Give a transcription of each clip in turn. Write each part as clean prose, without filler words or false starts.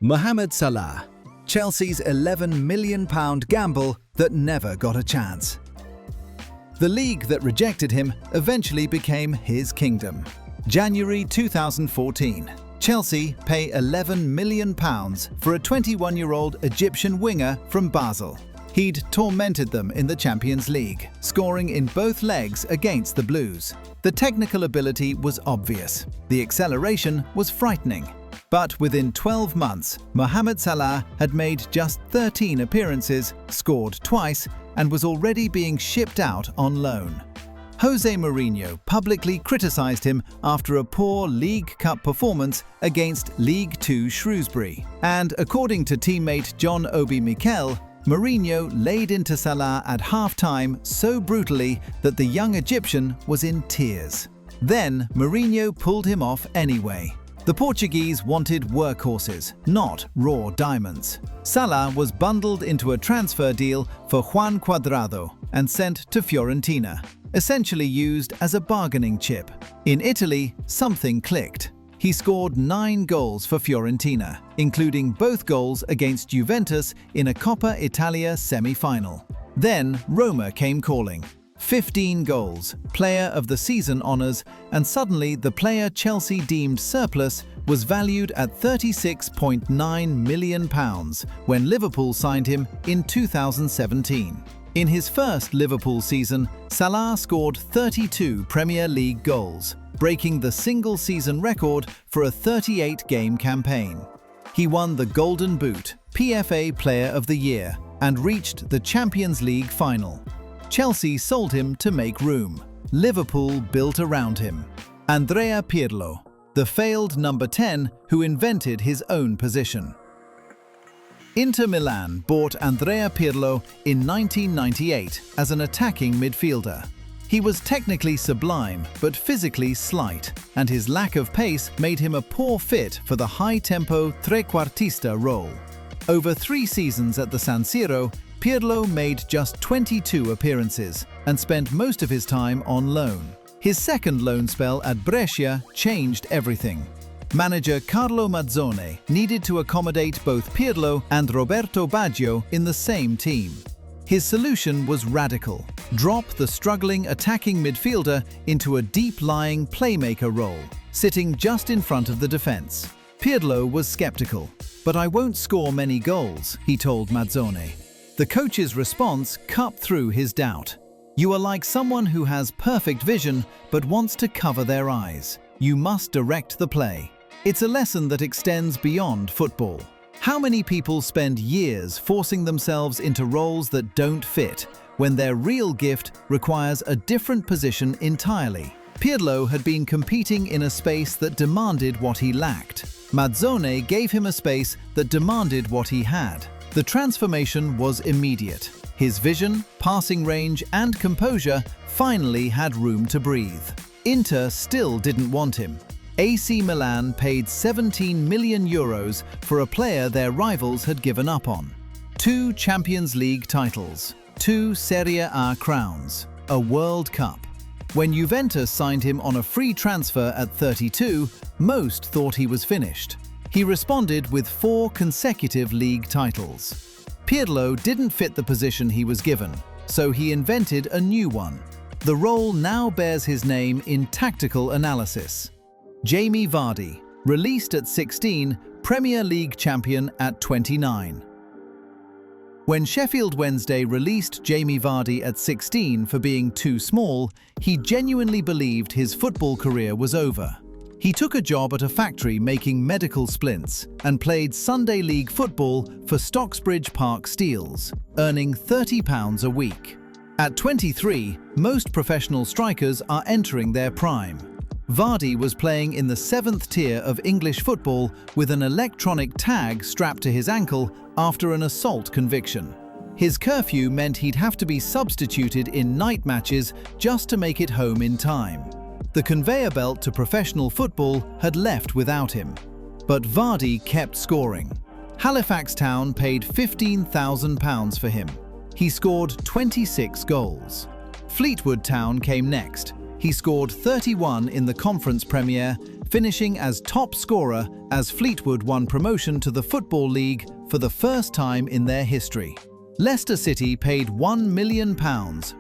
Mohamed Salah, Chelsea's £11 million gamble that never got a chance. The league that rejected him eventually became his kingdom. January 2014. Chelsea pay £11 million for a 21-year-old Egyptian winger from Basel. He'd tormented them in the Champions League, scoring in both legs against the Blues. The technical ability was obvious. The acceleration was frightening. But within 12 months, Mohamed Salah had made just 13 appearances, scored twice, and was already being shipped out on loan. Jose Mourinho publicly criticised him after a poor League Cup performance against League Two Shrewsbury. And according to teammate John Obi Mikel, Mourinho laid into Salah at half-time so brutally that the young Egyptian was in tears. Then Mourinho pulled him off anyway. The Portuguese wanted workhorses, not raw diamonds. Salah was bundled into a transfer deal for Juan Cuadrado and sent to Fiorentina, essentially used as a bargaining chip. In Italy, something clicked. He scored 9 goals for Fiorentina, including both goals against Juventus in a Coppa Italia semi-final. Then Roma came calling. 15 goals, player of the season honours, and suddenly the player Chelsea deemed surplus was valued at £36.9 million when Liverpool signed him in 2017. In his first Liverpool season, Salah scored 32 Premier League goals, breaking the single-season record for a 38-game campaign. He won the Golden Boot, PFA Player of the Year, and reached the Champions League final. Chelsea sold him to make room. Liverpool built around him. Andrea Pirlo, the failed number 10 who invented his own position. Inter Milan bought Andrea Pirlo in 1998 as an attacking midfielder. He was technically sublime but physically slight, and his lack of pace made him a poor fit for the high-tempo trequartista role. Over 3 seasons at the San Siro, Pirlo made just 22 appearances and spent most of his time on loan. His second loan spell at Brescia changed everything. Manager Carlo Mazzone needed to accommodate both Pirlo and Roberto Baggio in the same team. His solution was radical: drop the struggling attacking midfielder into a deep-lying playmaker role, sitting just in front of the defense. Pirlo was skeptical. "But I won't score many goals," he told Mazzone. The coach's response cut through his doubt. "You are like someone who has perfect vision but wants to cover their eyes. You must direct the play." It's a lesson that extends beyond football. How many people spend years forcing themselves into roles that don't fit, when their real gift requires a different position entirely? Pirlo had been competing in a space that demanded what he lacked. Mazzone gave him a space that demanded what he had. The transformation was immediate. His vision, passing range, and composure finally had room to breathe. Inter still didn't want him. AC Milan paid €17 million for a player their rivals had given up on. 2 Champions League titles, 2 Serie A crowns, a World Cup. When Juventus signed him on a free transfer at 32, most thought he was finished. He responded with 4 consecutive league titles. Pirlo didn't fit the position he was given, so he invented a new one. The role now bears his name in tactical analysis. Jamie Vardy, released at 16, Premier League champion at 29. When Sheffield Wednesday released Jamie Vardy at 16 for being too small, he genuinely believed his football career was over. He took a job at a factory making medical splints and played Sunday League football for Stocksbridge Park Steels, earning £30 a week. At 23, most professional strikers are entering their prime. Vardy was playing in the 7th tier of English football with an electronic tag strapped to his ankle after an assault conviction. His curfew meant he'd have to be substituted in night matches just to make it home in time. The conveyor belt to professional football had left without him. But Vardy kept scoring. Halifax Town paid £15,000 for him. He scored 26 goals. Fleetwood Town came next. He scored 31 in the Conference Premier, finishing as top scorer as Fleetwood won promotion to the Football League for the first time in their history. Leicester City paid £1 million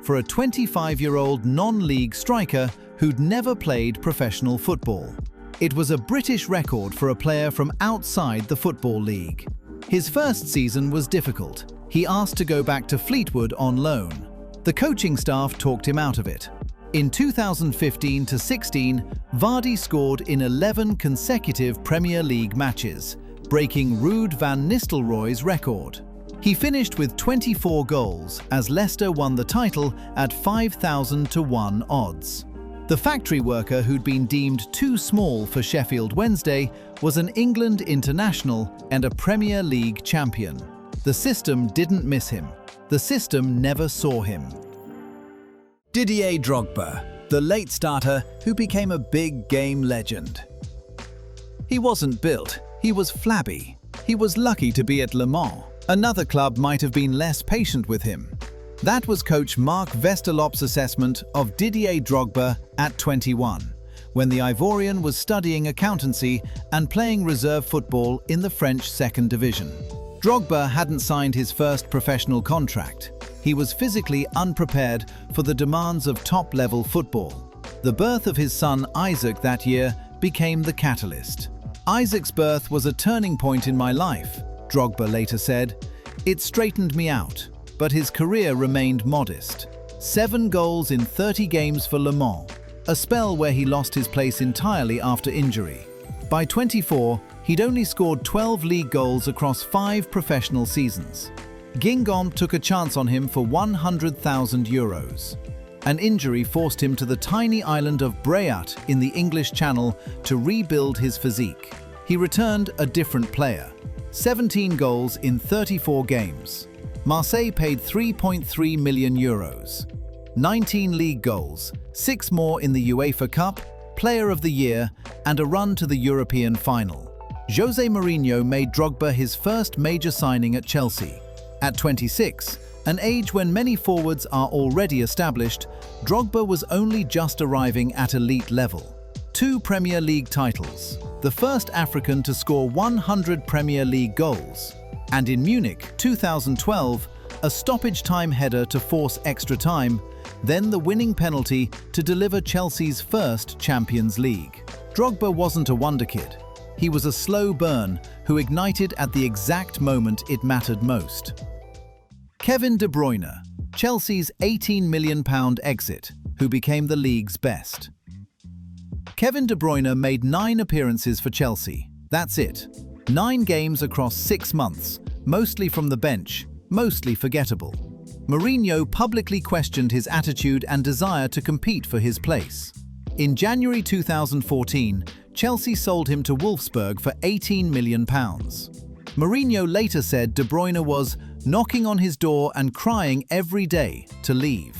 for a 25-year-old non-league striker who'd never played professional football. It was a British record for a player from outside the Football League. His first season was difficult. He asked to go back to Fleetwood on loan. The coaching staff talked him out of it. In 2015-16, Vardy scored in 11 consecutive Premier League matches, breaking Ruud van Nistelrooy's record. He finished with 24 goals as Leicester won the title at 5,000-1 odds. The factory worker who'd been deemed too small for Sheffield Wednesday was an England international and a Premier League champion. The system didn't miss him. The system never saw him. Didier Drogba, the late starter who became a big game legend. He wasn't built, he was flabby. He was lucky to be at Le Mans. Another club might have been less patient with him. That was coach Marc Westerlop's assessment of Didier Drogba at 21, when the Ivorian was studying accountancy and playing reserve football in the French second division. Drogba hadn't signed his first professional contract. He was physically unprepared for the demands of top-level football. The birth of his son Isaac that year became the catalyst. Isaac's birth was a turning point in my life, Drogba later said. It straightened me out, but his career remained modest. 7 goals in 30 games for Le Mans, a spell where he lost his place entirely after injury. By 24, he'd only scored 12 league goals across 5 professional seasons. Guingamp took a chance on him for €100,000. An injury forced him to the tiny island of Breat in the English Channel to rebuild his physique. He returned a different player. 17 goals in 34 games. Marseille paid €3.3 million. 19 league goals, 6 more in the UEFA Cup, Player of the Year, and a run to the European final. Jose Mourinho made Drogba his first major signing at Chelsea. At 26, an age when many forwards are already established, Drogba was only just arriving at elite level. 2 Premier League titles, the first African to score 100 Premier League goals, and in Munich 2012, a stoppage-time header to force extra time, then the winning penalty to deliver Chelsea's first Champions League. Drogba wasn't a wonder kid. He was a slow burn who ignited at the exact moment it mattered most. Kevin De Bruyne, Chelsea's £18 million exit, who became the league's best. Kevin De Bruyne made 9 appearances for Chelsea. That's it. 9 games across 6 months, mostly from the bench, mostly forgettable. Mourinho publicly questioned his attitude and desire to compete for his place. In January 2014, Chelsea sold him to Wolfsburg for £18 million. Mourinho later said De Bruyne was knocking on his door and crying every day to leave.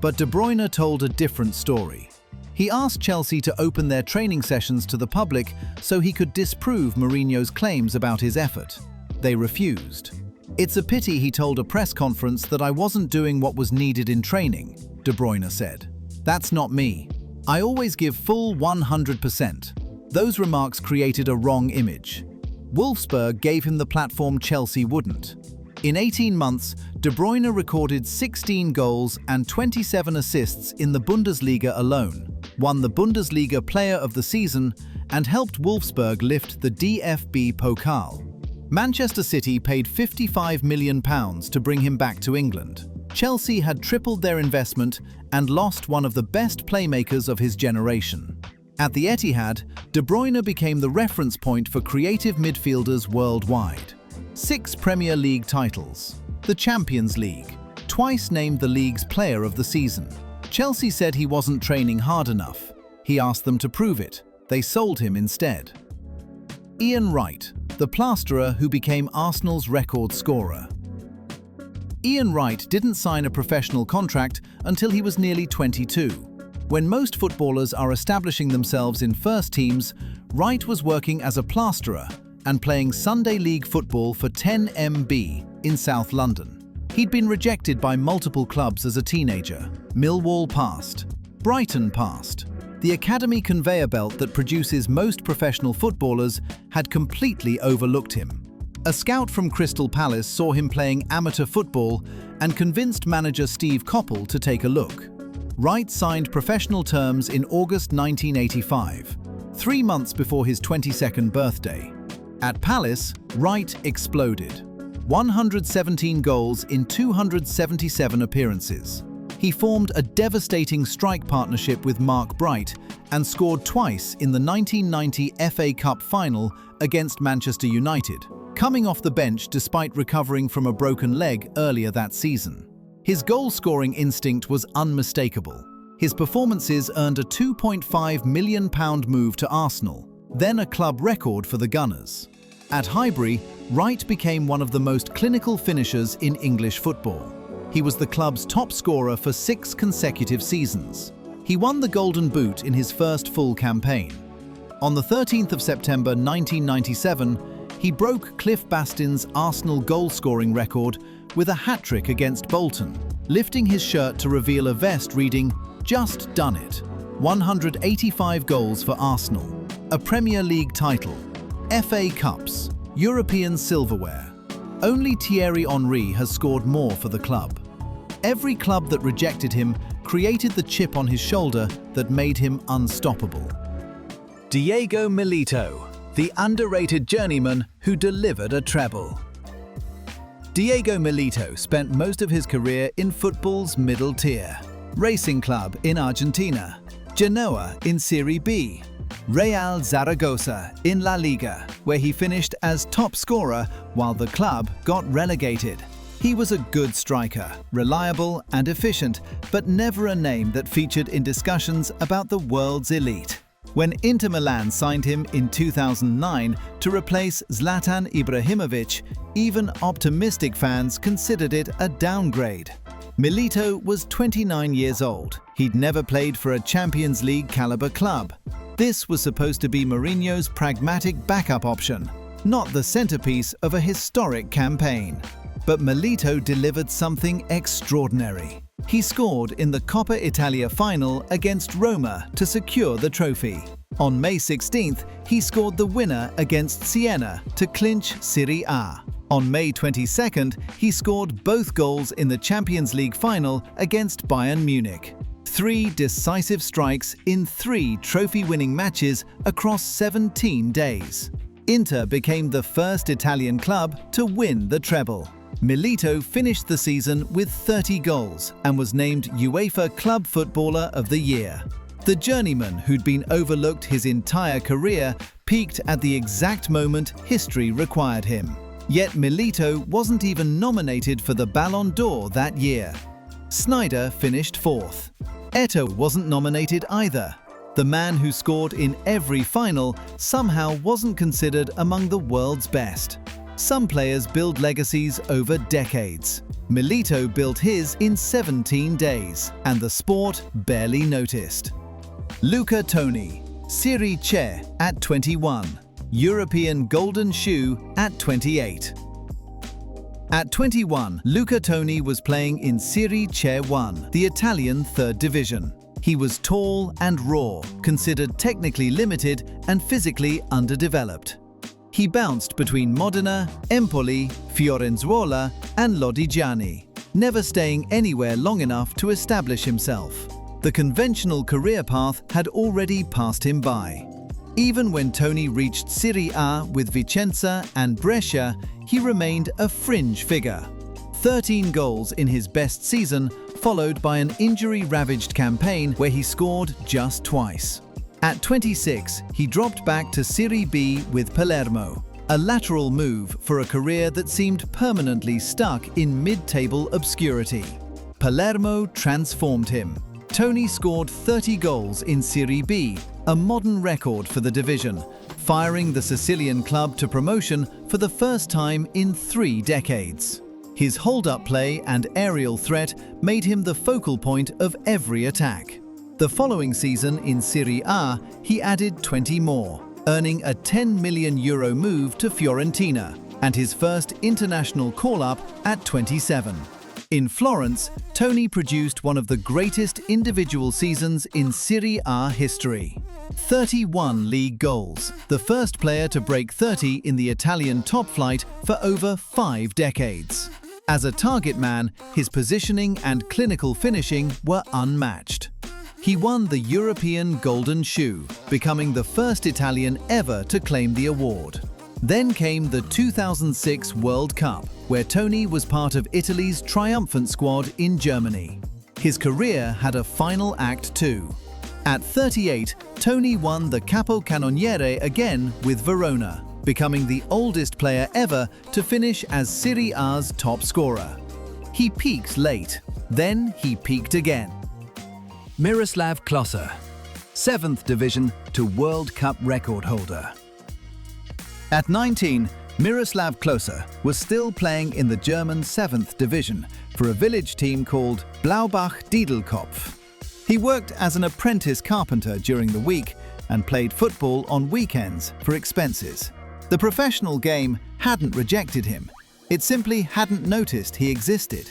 But De Bruyne told a different story. He asked Chelsea to open their training sessions to the public so he could disprove Mourinho's claims about his effort. They refused. It's a pity, he told a press conference, that I wasn't doing what was needed in training, De Bruyne said. That's not me. I always give full 100%. Those remarks created a wrong image. Wolfsburg gave him the platform Chelsea wouldn't. In 18 months, De Bruyne recorded 16 goals and 27 assists in the Bundesliga alone, won the Bundesliga Player of the Season, and helped Wolfsburg lift the DFB Pokal. Manchester City paid £55 million to bring him back to England. Chelsea had tripled their investment and lost one of the best playmakers of his generation. At the Etihad, De Bruyne became the reference point for creative midfielders worldwide. 6 Premier League titles, the Champions League, twice named the league's Player of the Season. Chelsea said he wasn't training hard enough. He asked them to prove it. They sold him instead. Ian Wright, the plasterer who became Arsenal's record scorer. Ian Wright didn't sign a professional contract until he was nearly 22. When most footballers are establishing themselves in first teams, Wright was working as a plasterer and playing Sunday League football for 10MB in South London. He'd been rejected by multiple clubs as a teenager. Millwall passed. Brighton passed. The academy conveyor belt that produces most professional footballers had completely overlooked him. A scout from Crystal Palace saw him playing amateur football and convinced manager Steve Coppell to take a look. Wright signed professional terms in August 1985, 3 months before his 22nd birthday. At Palace, Wright exploded. 117 goals in 277 appearances. He formed a devastating strike partnership with Mark Bright and scored twice in the 1990 FA Cup final against Manchester United, coming off the bench despite recovering from a broken leg earlier that season. His goal-scoring instinct was unmistakable. His performances earned a £2.5 million move to Arsenal, then a club record for the Gunners. At Highbury, Wright became one of the most clinical finishers in English football. He was the club's top scorer for 6 consecutive seasons. He won the Golden Boot in his first full campaign. On the 13th of September 1997, he broke Cliff Bastin's Arsenal goal-scoring record with a hat-trick against Bolton, lifting his shirt to reveal a vest reading, "Just done it." 185 goals for Arsenal, a Premier League title, FA Cups, European silverware. Only Thierry Henry has scored more for the club. Every club that rejected him created the chip on his shoulder that made him unstoppable. Diego Milito, the underrated journeyman who delivered a treble. Diego Milito spent most of his career in football's middle tier. Racing Club in Argentina, Genoa in Serie B, Real Zaragoza in La Liga, where he finished as top scorer while the club got relegated. He was a good striker, reliable and efficient, but never a name that featured in discussions about the world's elite. When Inter Milan signed him in 2009 to replace Zlatan Ibrahimovic, even optimistic fans considered it a downgrade. Milito was 29 years old. He'd never played for a Champions League caliber club. This was supposed to be Mourinho's pragmatic backup option, not the centerpiece of a historic campaign. But Milito delivered something extraordinary. He scored in the Coppa Italia final against Roma to secure the trophy. On May 16th, he scored the winner against Siena to clinch Serie A. On May 22nd, he scored both goals in the Champions League final against Bayern Munich. 3 decisive strikes in 3 trophy-winning matches across 17 days. Inter became the first Italian club to win the treble. Milito finished the season with 30 goals and was named UEFA Club Footballer of the Year. The journeyman who'd been overlooked his entire career peaked at the exact moment history required him. Yet Milito wasn't even nominated for the Ballon d'Or that year. Sneijder finished 4th. Eto'o wasn't nominated either. The man who scored in every final somehow wasn't considered among the world's best. Some players build legacies over decades. Milito built his in 17 days, and the sport barely noticed. Luca Toni, Serie C at 21, European Golden Shoe at 28. At 21, Luca Toni was playing in Serie C1, the Italian 3rd division. He was tall and raw, considered technically limited and physically underdeveloped. He bounced between Modena, Empoli, Fiorenzuola and Lodigiani, never staying anywhere long enough to establish himself. The conventional career path had already passed him by. Even when Toni reached Serie A with Vicenza and Brescia, he remained a fringe figure. 13 goals in his best season, followed by an injury-ravaged campaign where he scored just twice. At 26, he dropped back to Serie B with Palermo, a lateral move for a career that seemed permanently stuck in mid-table obscurity. Palermo transformed him. Toni scored 30 goals in Serie B, a modern record for the division, firing the Sicilian club to promotion for the first time in 3 decades. His hold-up play and aerial threat made him the focal point of every attack. The following season in Serie A, he added 20 more, earning a €10 million move to Fiorentina and his first international call-up at 27. In Florence, Tony produced one of the greatest individual seasons in Serie A history. 31 league goals, the first player to break 30 in the Italian top flight for over 5 decades. As a target man, his positioning and clinical finishing were unmatched. He won the European Golden Shoe, becoming the first Italian ever to claim the award. Then came the 2006 World Cup, where Tony was part of Italy's triumphant squad in Germany. His career had a final act too. At 38, Tony won the Capocannoniere again with Verona, becoming the oldest player ever to finish as Serie A's top scorer. He peaked late, then he peaked again. Miroslav Klose, 7th Division to World Cup record holder. At 19, Miroslav Klose was still playing in the German 7th Division for a village team called Blaubach-Diedelkopf. He worked as an apprentice carpenter during the week and played football on weekends for expenses. The professional game hadn't rejected him. It simply hadn't noticed he existed.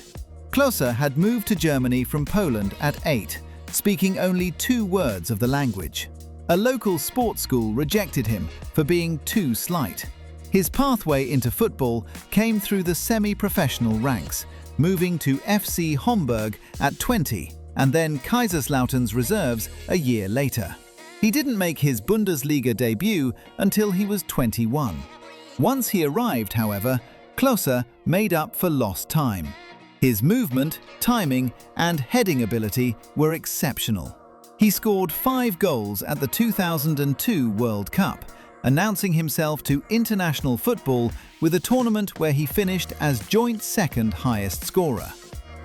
Klose had moved to Germany from Poland at 8, speaking only 2 words of the language. A local sports school rejected him for being too slight. His pathway into football came through the semi-professional ranks, moving to FC Homburg at 20 and then Kaiserslautern's reserves a year later. He didn't make his Bundesliga debut until he was 21. Once he arrived, however, Klose made up for lost time. His movement, timing, and heading ability were exceptional. He scored 5 goals at the 2002 World Cup, announcing himself to international football with a tournament where he finished as joint second highest scorer.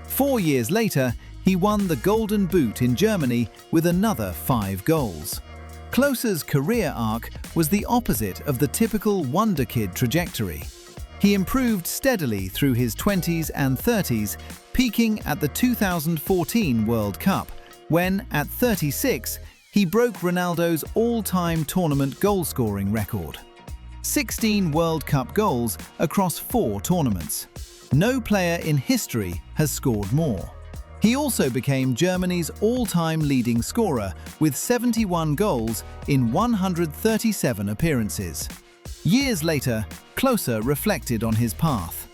4 years later, he won the Golden Boot in Germany with another 5 goals. Klose's career arc was the opposite of the typical wonder kid trajectory. He improved steadily through his 20s and 30s, peaking at the 2014 World Cup, when, at 36, he broke Ronaldo's all-time tournament goal-scoring record. 16 World Cup goals across 4 tournaments. No player in history has scored more. He also became Germany's all-time leading scorer with 71 goals in 137 appearances. Years later, Klose reflected on his path.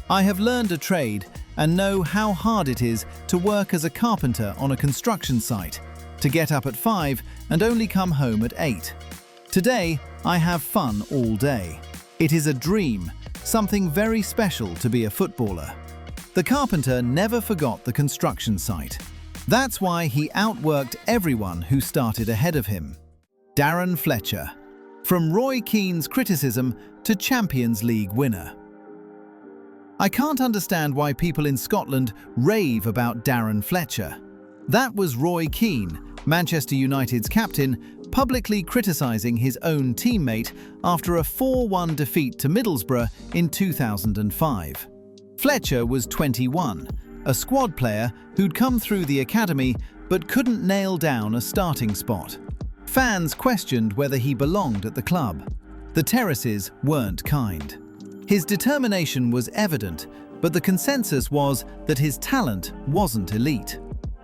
"I have learned a trade and know how hard it is to work as a carpenter on a construction site, to get up at 5 and only come home at 8. Today, I have fun all day. It is a dream, something very special to be a footballer." The carpenter never forgot the construction site. That's why he outworked everyone who started ahead of him. Darren Fletcher. From Roy Keane's criticism to Champions League winner. I can't understand why people in Scotland rave about Darren Fletcher. That was Roy Keane, Manchester United's captain, publicly criticising his own teammate after a 4-1 defeat to Middlesbrough in 2005. Fletcher was 21, a squad player who'd come through the academy but couldn't nail down a starting spot. Fans questioned whether he belonged at the club. The terraces weren't kind. His determination was evident, but the consensus was that his talent wasn't elite.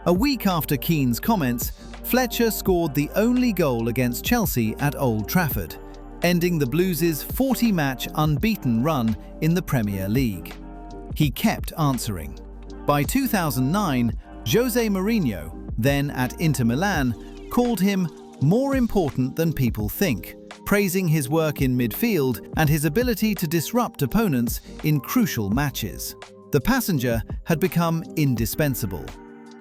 A week after Keane's comments, Fletcher scored the only goal against Chelsea at Old Trafford, ending the Blues' 40-match unbeaten run in the Premier League. He kept answering. By 2009, Jose Mourinho, then at Inter Milan, called him more important than people think, praising his work in midfield and his ability to disrupt opponents in crucial matches. The passenger had become indispensable.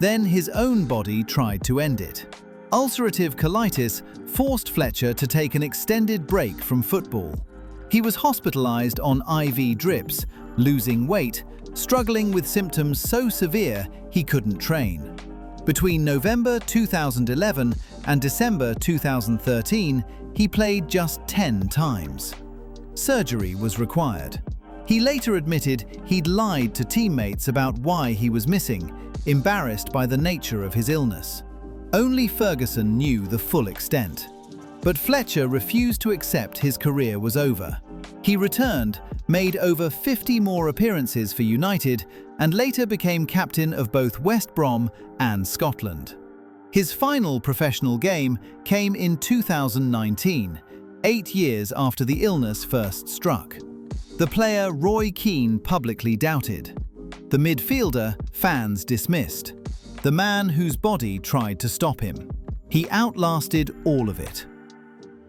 Then his own body tried to end it. Ulcerative colitis forced Fletcher to take an extended break from football. He was hospitalized on IV drips, losing weight, struggling with symptoms so severe he couldn't train. Between November 2011 and December 2013, he played just 10 times. Surgery was required. He later admitted he'd lied to teammates about why he was missing, embarrassed by the nature of his illness. Only Ferguson knew the full extent. But Fletcher refused to accept his career was over. He returned, made over 50 more appearances for United, and later became captain of both West Brom and Scotland. His final professional game came in 2019, 8 years after the illness first struck. The player Roy Keane publicly doubted. The midfielder fans dismissed. The man whose body tried to stop him. He outlasted all of it.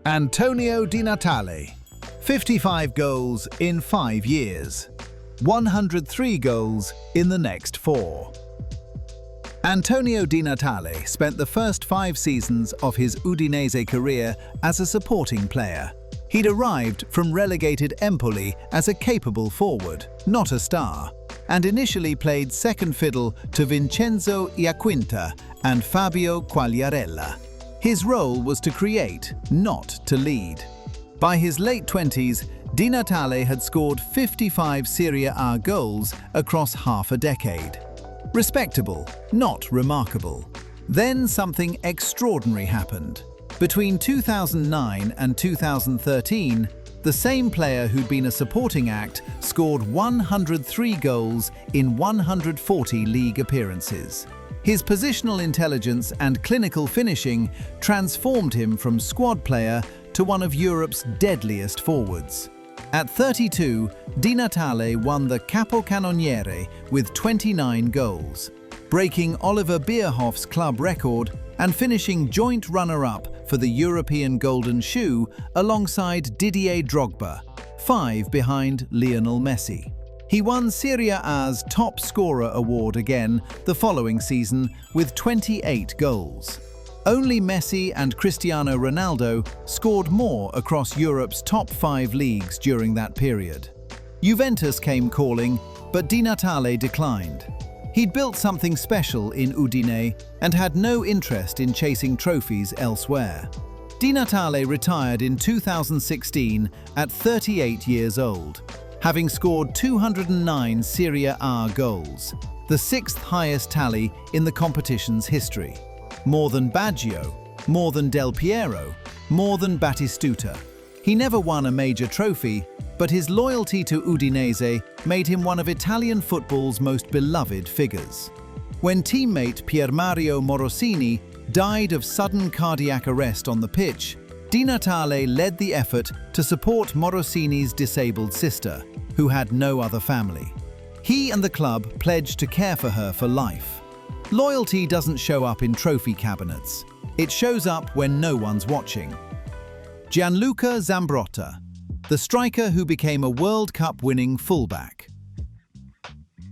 Antonio Di Natale, 55 goals in 5 years, 103 goals in the next 4. Antonio Di Natale spent the first 5 seasons of his Udinese career as a supporting player. He'd arrived from relegated Empoli as a capable forward, not a star, and initially played second fiddle to Vincenzo Iaquinta and Fabio Quagliarella. His role was to create, not to lead. By his late 20s, Di Natale had scored 55 Serie A goals across half a decade. Respectable, not remarkable. Then something extraordinary happened. Between 2009 and 2013, the same player who'd been a supporting act scored 103 goals in 140 league appearances. His positional intelligence and clinical finishing transformed him from squad player to one of Europe's deadliest forwards. At 32, Di Natale won the Capocannoniere with 29 goals, breaking Oliver Bierhoff's club record and finishing joint runner-up for the European Golden Shoe alongside Didier Drogba, 5 behind Lionel Messi. He won Serie A's top scorer award again the following season with 28 goals. Only Messi and Cristiano Ronaldo scored more across Europe's top 5 leagues during that period. Juventus came calling, but Di Natale declined. He'd built something special in Udine and had no interest in chasing trophies elsewhere. Di Natale retired in 2016 at 38 years old, having scored 209 Serie A goals, the 6th highest tally in the competition's history. More than Baggio, more than Del Piero, more than Batistuta. He never won a major trophy, but his loyalty to Udinese made him one of Italian football's most beloved figures. When teammate Pier Mario Morosini died of sudden cardiac arrest on the pitch, Di Natale led the effort to support Morosini's disabled sister, who had no other family. He and the club pledged to care for her for life. Loyalty doesn't show up in trophy cabinets. It shows up when no one's watching. Gianluca Zambrotta, the striker who became a World Cup winning fullback.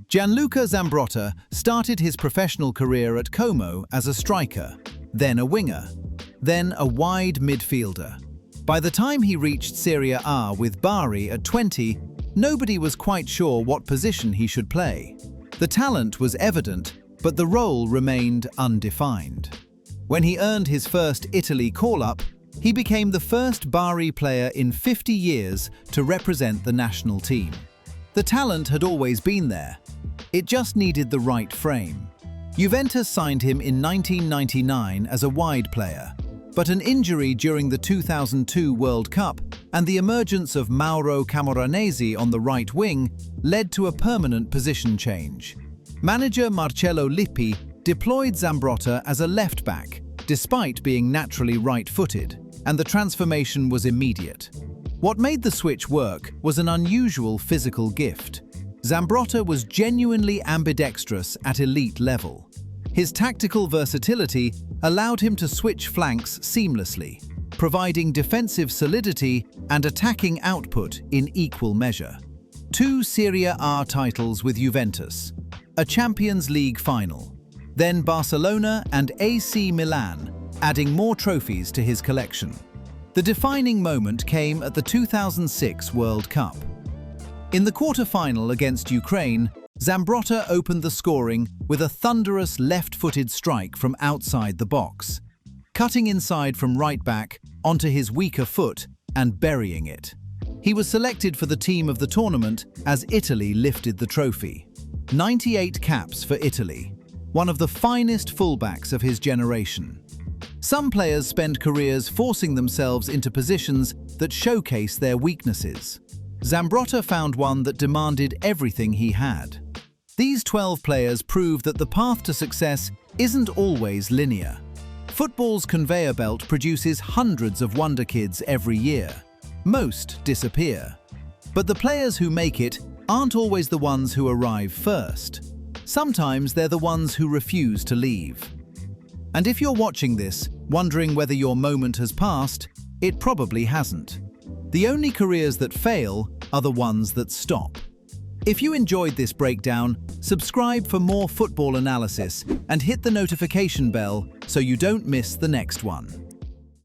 Gianluca Zambrotta started his professional career at Como as a striker, then a winger, then a wide midfielder. By the time he reached Serie A with Bari at 20, nobody was quite sure what position he should play. The talent was evident, but the role remained undefined. When he earned his first Italy call-up, he became the first Bari player in 50 years to represent the national team. The talent had always been there. It just needed the right frame. Juventus signed him in 1999 as a wide player, but an injury during the 2002 World Cup and the emergence of Mauro Camoranesi on the right wing led to a permanent position change. Manager Marcello Lippi deployed Zambrotta as a left-back, despite being naturally right-footed, and the transformation was immediate. What made the switch work was an unusual physical gift. Zambrotta was genuinely ambidextrous at elite level. His tactical versatility allowed him to switch flanks seamlessly, providing defensive solidity and attacking output in equal measure. 2 Serie A titles with Juventus, a Champions League final, then Barcelona and AC Milan, adding more trophies to his collection. The defining moment came at the 2006 World Cup. In the quarter-final against Ukraine, Zambrotta opened the scoring with a thunderous left-footed strike from outside the box, cutting inside from right-back onto his weaker foot and burying it. He was selected for the team of the tournament as Italy lifted the trophy. 98 caps for Italy, one of the finest fullbacks of his generation. Some players spend careers forcing themselves into positions that showcase their weaknesses. Zambrotta found one that demanded everything he had. These 12 players prove that the path to success isn't always linear. Football's conveyor belt produces hundreds of wonder kids every year. Most disappear. But the players who make it aren't always the ones who arrive first. Sometimes they're the ones who refuse to leave. And if you're watching this, wondering whether your moment has passed, it probably hasn't. The only careers that fail are the ones that stop. If you enjoyed this breakdown, subscribe for more football analysis and hit the notification bell so you don't miss the next one.